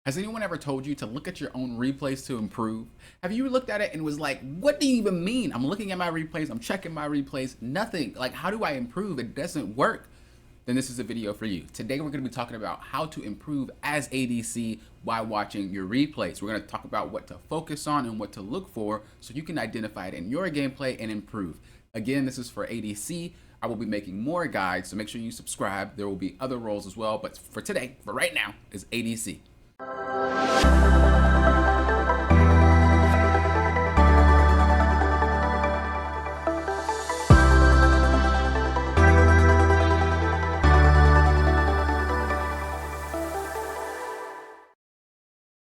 Has anyone ever told you to look at your own replays to improve? Have you looked at it and was like, what do you even mean? I'm looking at my replays, I'm checking my replays, nothing. Like, how do I improve? It doesn't work. Then this is a video for you. Today we're going to be talking about how to improve as ADC while watching your replays. We're going to talk about what to focus on and what to look for so you can identify it in your gameplay and improve. Again, this is for ADC. I will be making more guides, so make sure you subscribe. There will be other roles as well, but for today, for right now, is ADC.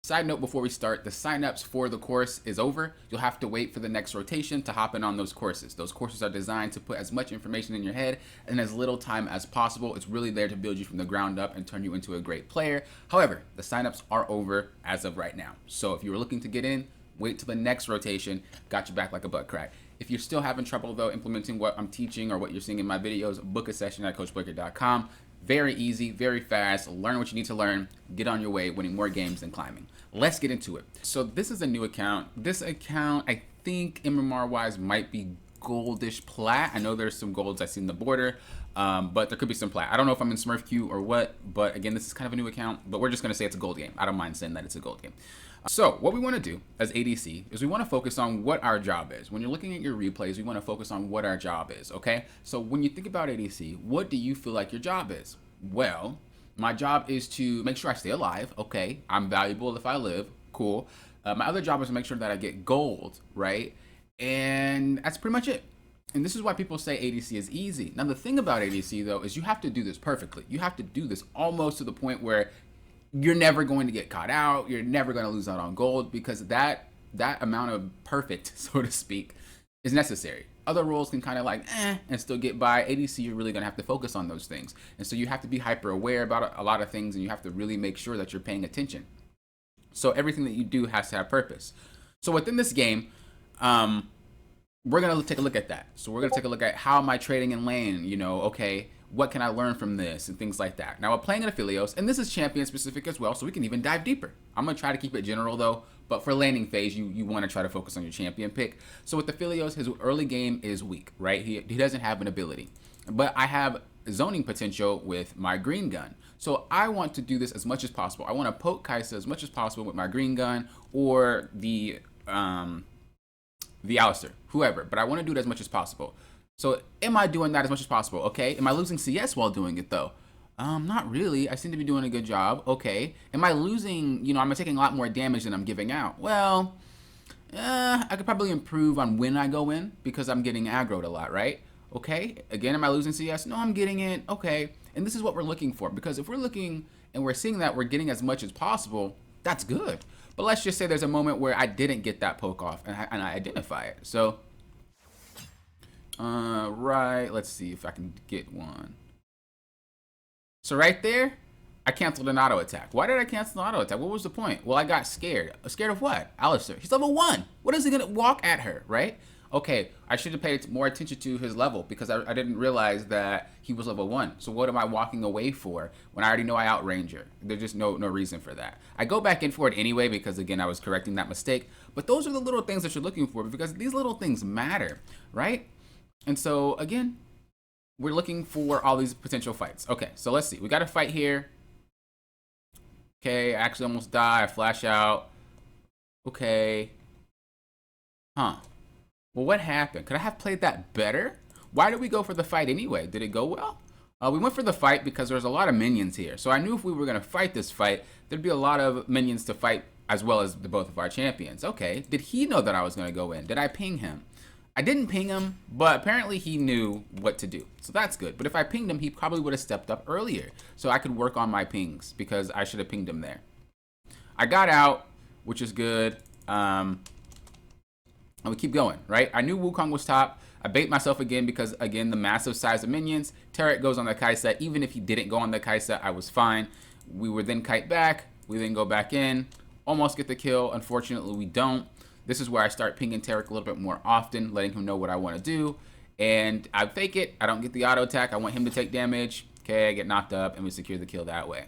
Side note before we start, the signups for the course is over. You'll have to wait for the next rotation to hop in on those courses. Those courses are designed to put as much information in your head in as little time as possible. It's really there to build you from the ground up and turn you into a great player. However, the signups are over as of right now. So if you were looking to get in, wait till the next rotation. Got you back like a butt crack. If you're still having trouble though implementing what I'm teaching or what you're seeing in my videos, book a session at CoachBlaker.com. Very easy, very fast, learn what you need to learn, get on your way, winning more games than climbing. Let's get into it. So this is a new account. This account, I think MMR wise might be goldish plat. I know there's some golds I see in the border, but there could be some plat. I don't know if I'm in Smurf queue or what, but again, this is kind of a new account, but we're just gonna say it's a gold game. I don't mind saying that it's a gold game. So what we wanna do as ADC is we wanna focus on what our job is. When you're looking at your replays, we wanna focus on what our job is, okay? So when you think about ADC, what do you feel like your job is? Well, my job is to make sure I stay alive, okay? I'm valuable if I live, cool. My other job is to make sure that I get gold, right? And that's pretty much it. And this is why people say ADC is easy. Now the thing about ADC though is you have to do this perfectly. You have to do this almost to the point where you're never going to get caught out. You're never going to lose out on gold because that amount of perfect, so to speak, is necessary. Other roles can kind of like and still get by. ADC, you're really going to have to focus on those things. And so you have to be hyper aware about a lot of things, and you have to really make sure that you're paying attention. So everything that you do has to have purpose. So within this game, we're going to take a look at that. So we're going to take a look at how am I trading in lane, you know, okay, what can I learn from this and things like that. Now we're playing in Aphelios, and this is champion specific as well, so we can even dive deeper. I'm going to try to keep it general though, but for laning phase, you want to try to focus on your champion pick. So with Aphelios, his early game is weak, right? He doesn't have an ability, but I have zoning potential with my green gun. So I want to do this as much as possible. I want to poke Kai'Sa as much as possible with my green gun or the Alistair, whoever, but I want to do it as much as possible. So am I doing that as much as possible? Okay. Am I losing CS while doing it though? Not really. I seem to be doing a good job. Okay. Am I losing, you know, am I taking a lot more damage than I'm giving out? Well, I could probably improve on when I go in because I'm getting aggroed a lot, right? Okay. Again, am I losing CS? No, I'm getting it. Okay. And this is what we're looking for, because if we're looking and we're seeing that we're getting as much as possible, that's good. But let's just say there's a moment where I didn't get that poke off and I identify it. So, right, let's see if I can get one. So right there, I canceled an auto attack. Why did I cancel an auto attack? What was the point? Well, I got scared. Scared of what? Alistair. He's level 1. What is he gonna walk at her, right? Okay, I should have paid more attention to his level because I didn't realize that he was level 1. So what am I walking away for when I already know I outrange her? There's just no reason for that. I go back in for it anyway because, again, I was correcting that mistake. But those are the little things that you're looking for because these little things matter, right? And so, again, we're looking for all these potential fights. Okay, so let's see. We got a fight here. Okay, I actually almost die. I flash out. Okay. Huh. Well, what happened? Could I have played that better? Why did we go for the fight anyway? Did it go well? We went for the fight because there's a lot of minions here. So I knew if we were going to fight this fight, there'd be a lot of minions to fight as well as both of our champions. Okay, did he know that I was going to go in? Did I ping him? I didn't ping him, but apparently he knew what to do. So that's good. But if I pinged him, he probably would have stepped up earlier. So I could work on my pings because I should have pinged him there. I got out, which is good. And we keep going, right? I knew Wukong was top. I bait myself again because, again, the massive size of minions. Turret goes on the Kai'Sa. Even if he didn't go on the Kai'Sa, I was fine. We would then kite back. We then go back in. Almost get the kill. Unfortunately, we don't. This is where I start pinging Tarek a little bit more often, letting him know what I want to do. And I fake it. I don't get the auto attack. I want him to take damage. Okay, I get knocked up, and we secure the kill that way.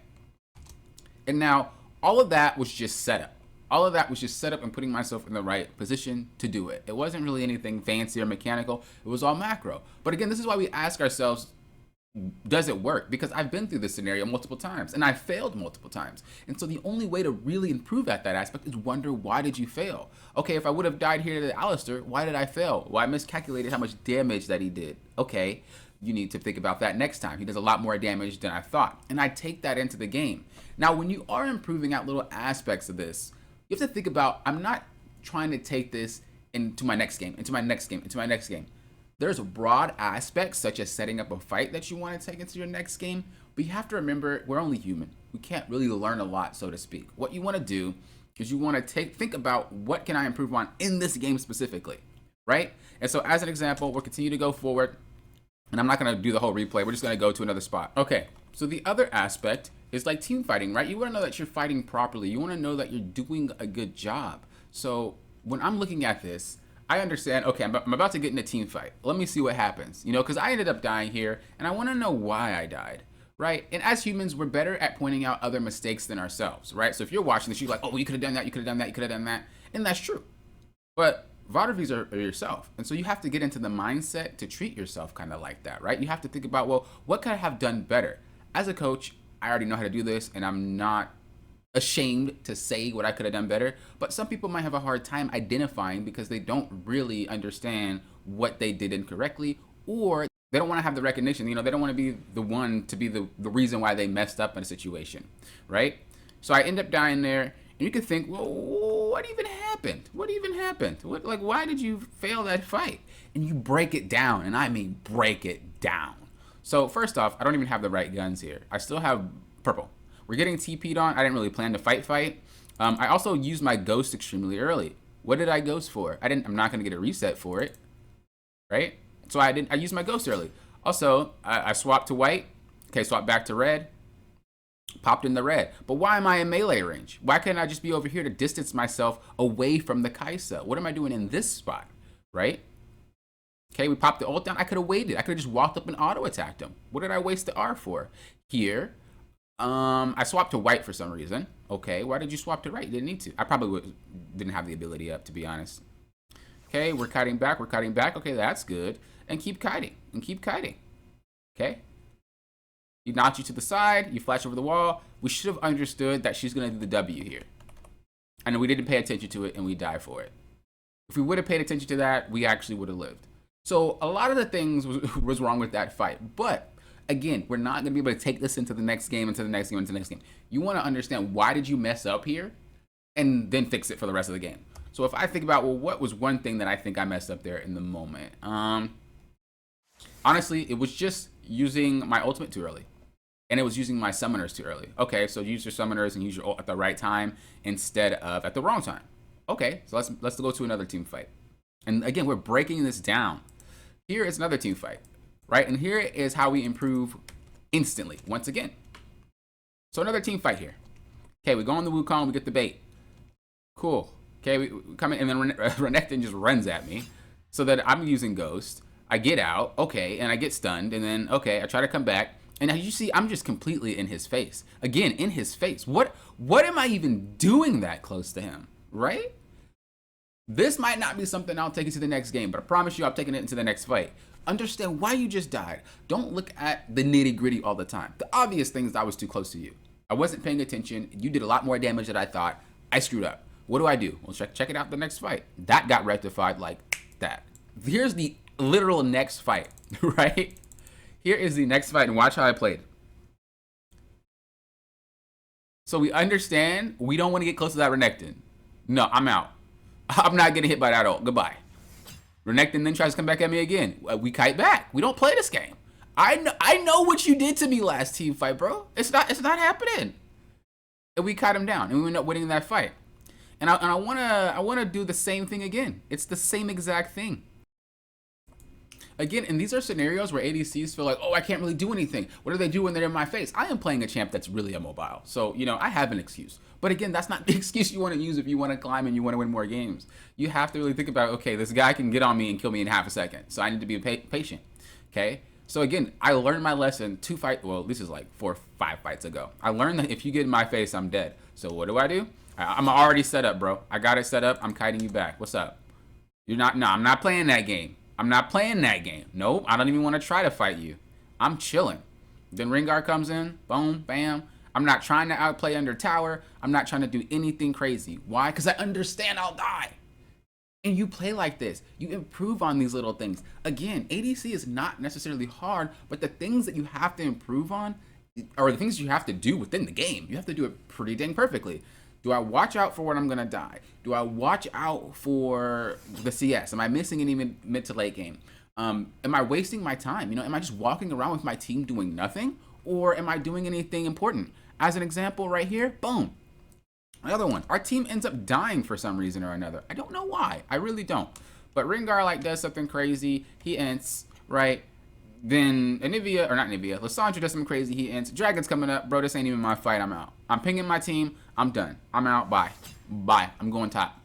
And now, All of that was just set up. All of that was just set up and putting myself in the right position to do it. It wasn't really anything fancy or mechanical. It was all macro. But again, this is why we ask ourselves, does it work? Because I've been through this scenario multiple times and I failed multiple times. And so the only way to really improve at that aspect is wonder, why did you fail? Okay, if I would have died here to Alistair, why did I fail? Well, I miscalculated how much damage that he did. Okay, you need to think about that next time. He does a lot more damage than I thought. And I take that into the game. Now, when you are improving at little aspects of this, you have to think about, I'm not trying to take this into my next game, into my next game, into my next game. There's broad aspects such as setting up a fight that you want to take into your next game, but you have to remember we're only human. We can't really learn a lot, so to speak. What you want to do is you want to think about, what can I improve on in this game specifically, right? And so as an example, we'll continue to go forward, and I'm not going to do the whole replay. We're just going to go to another spot. Okay, so the other aspect is like team fighting, right? You want to know that you're fighting properly. You want to know that you're doing a good job. So when I'm looking at this, I understand, okay, I'm about to get in a team fight. Let me see what happens, you know, because I ended up dying here, and I want to know why I died, right? And as humans, we're better at pointing out other mistakes than ourselves, right? So if you're watching this, you're like, oh, you could have done that, you could have done that, you could have done that, and that's true. But VOD reviews are yourself, and so you have to get into the mindset to treat yourself kind of like that, right? You have to think about, well, what could I have done better? As a coach, I already know how to do this, and I'm not ashamed to say what I could have done better, but some people might have a hard time identifying because they don't really understand what they did incorrectly, or they don't want to have the recognition. You know, they don't want to be the one to be the reason why they messed up in a situation, right? So I end up dying there, and you could think, well, what even happened? What even happened? Like, why did you fail that fight? And you break it down, and I mean break it down. So first off, I don't even have the right guns here. I still have purple. We're getting TP'd on. I didn't really plan to fight. I also used my ghost extremely early. What did I ghost for? I'm not gonna get a reset for it, right? So I used my ghost early. Also, I swapped to white. Okay, swapped back to red. Popped in the red. But why am I in melee range? Why can't I just be over here to distance myself away from the Kaisa? What am I doing in this spot, right? Okay, we popped the ult down. I could have waited. I could have just walked up and auto attacked him. What did I waste the R for? Here, I swapped to white for some reason. Okay, why did you swap to right? You didn't need to. I probably didn't have the ability up, to be honest. Okay, we're kiting back. We're kiting back. Okay, that's good. And keep kiting. And keep kiting. Okay. You knocked you to the side. You flash over the wall. We should have understood that she's going to do the W here. And we didn't pay attention to it, and we die for it. If we would have paid attention to that, we actually would have lived. So a lot of the things was wrong with that fight. But again, we're not going to be able to take this into the next game, into the next game, into the next game. You want to understand, why did you mess up here, and then fix it for the rest of the game. So if I think about, well, what was one thing that I think I messed up there in the moment? Honestly, it was just using my ultimate too early. And it was using my summoners too early. Okay, so use your summoners and use your ult at the right time instead of at the wrong time. Okay, so let's go to another team fight. And again, we're breaking this down. Here is another team fight, right? And here is how we improve instantly, once again. So another team fight here. Okay, we go on the Wukong, we get the bait. Cool. Okay, we come in, and then Renekton just runs at me. So that I'm using Ghost. I get out, okay, and I get stunned, and then, okay, I try to come back. And now you see, I'm just completely in his face. Again, in his face. What am I even doing that close to him, right? This might not be something I'll take into the next game, but I promise you I'm taking it into the next fight. Understand why you just died. Don't look at the nitty gritty all the time. The obvious thing is I was too close to you. I wasn't paying attention. You did a lot more damage than I thought. I screwed up. What do? Well, check it out the next fight. That got rectified like that. Here's the literal next fight, right? Here is the next fight, and watch how I played. So we understand we don't want to get close to that Renekton. No, I'm out. I'm not getting hit by that ult. Goodbye. Renekton then tries to come back at me again. We kite back. We don't play this game. I know what you did to me last team fight, bro. It's not happening. And we kite him down, and we end up winning that fight. And I wanna do the same thing again. It's the same exact thing. Again, and these are scenarios where ADCs feel like, oh, I can't really do anything. What do they do when they're in my face? I am playing a champ that's really immobile. So, you know, I have an excuse. But again, that's not the excuse you want to use if you want to climb and you want to win more games. You have to really think about, okay, this guy can get on me and kill me in half a second. So I need to be patient, okay? So again, I learned my lesson well, this is like 4 or 5 fights ago. I learned that if you get in my face, I'm dead. So what do? I'm already set up, bro. I got it set up. I'm kiting you back. What's up? You're not, no, I'm not playing that game. I'm not playing that game. Nope, I don't even want to try to fight you. I'm chilling. Then Rengar comes in, boom, bam. I'm not trying to outplay under tower. I'm not trying to do anything crazy. Why? Because I understand I'll die. And you play like this. You improve on these little things. Again, ADC is not necessarily hard, but the things that you have to improve on are the things you have to do within the game. You have to do it pretty dang perfectly. Do I watch out for when I'm going to die? Do I watch out for the CS? Am I missing any mid to late game? Am I wasting my time? You know, am I just walking around with my team doing nothing? Or am I doing anything important? As an example right here, boom. Another one, our team ends up dying for some reason or another. I don't know why. I really don't. But Rengar like does something crazy. He ents, right? Then Lissandra does something crazy. He ents. Dragon's coming up. Bro, this ain't even my fight. I'm out. I'm pinging my team. I'm done. I'm out. Bye. Bye. I'm going top.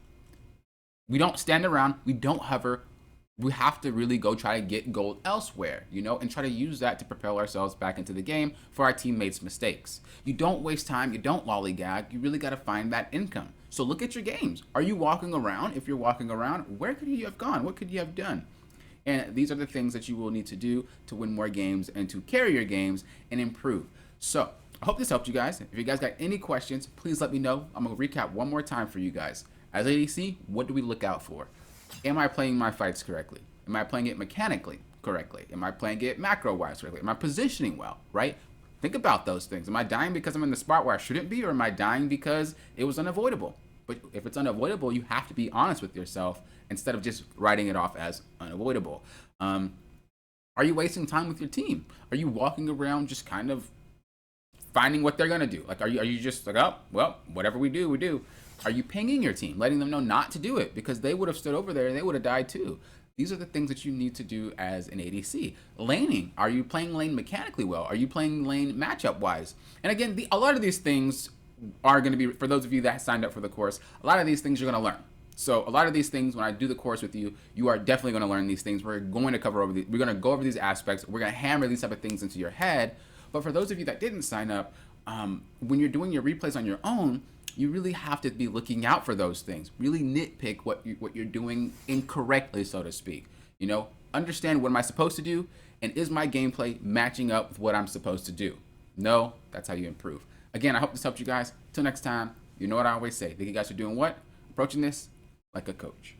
We don't stand around. We don't hover. We have to really go try to get gold elsewhere, you know, and try to use that to propel ourselves back into the game for our teammates' mistakes. You don't waste time. You don't lollygag. You really got to find that income. So look at your games. Are you walking around? If you're walking around, where could you have gone? What could you have done? And these are the things that you will need to do to win more games and to carry your games and improve. So I hope this helped you guys. If you guys got any questions, please let me know. I'm going to recap one more time for you guys. As ADC, what do we look out for? Am I playing my fights correctly? Am I playing it mechanically correctly? Am I playing it macro-wise correctly? Am I positioning well, right? Think about those things. Am I dying because I'm in the spot where I shouldn't be, or am I dying because it was unavoidable? But if it's unavoidable, you have to be honest with yourself instead of just writing it off as unavoidable. Are you wasting time with your team? Are you walking around just kind of finding what they're going to do? Like, are you just like, oh, well, whatever we do, we do. Are you pinging your team, letting them know not to do it because they would have stood over there and they would have died too? These are the things that you need to do as an ADC. Laning, are you playing lane mechanically well? Are you playing lane matchup wise? And again, a lot of these things are going to be, for those of you that signed up for the course, a lot of these things you're going to learn. So a lot of these things, when I do the course with you, you are definitely going to learn these things. We're going to we're going to go over these aspects. We're going to hammer these type of things into your head. But for those of you that didn't sign up, when you're doing your replays on your own, you really have to be looking out for those things. Really nitpick what you're doing incorrectly, so to speak. You know, understand what am I supposed to do, and is my gameplay matching up with what I'm supposed to do? No, that's how you improve. Again, I hope this helped you guys. Till next time, you know what I always say. Think you guys are doing what? Approaching this like a coach.